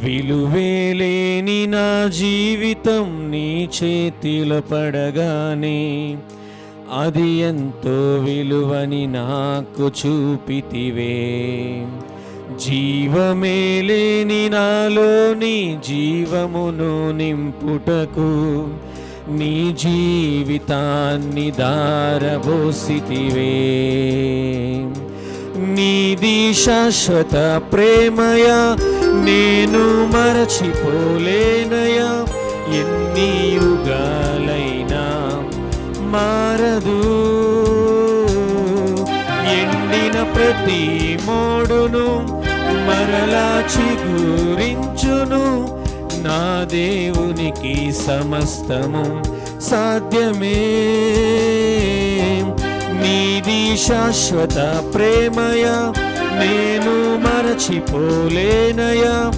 విలువేలేని నా జీవితం నీ చేతిలో పడగానే అది ఎంతో విలువని నాకు చూపితివే. జీవమేలేని నాలోని జీవమును నింపుటకు నీ జీవితాన్ని దారబోసితివే. నీది శాశ్వత ప్రేమయ నేను మరచిపోలేనయా. ఎన్ని యుగాలైనా మారదు. ఎండిన ప్రతి మోడును మరలా చిగురించును. నా దేవునికి సమస్తము సాధ్యమే. నీది శాశ్వత ప్రేమయ నేను మరచిపోలేనయా.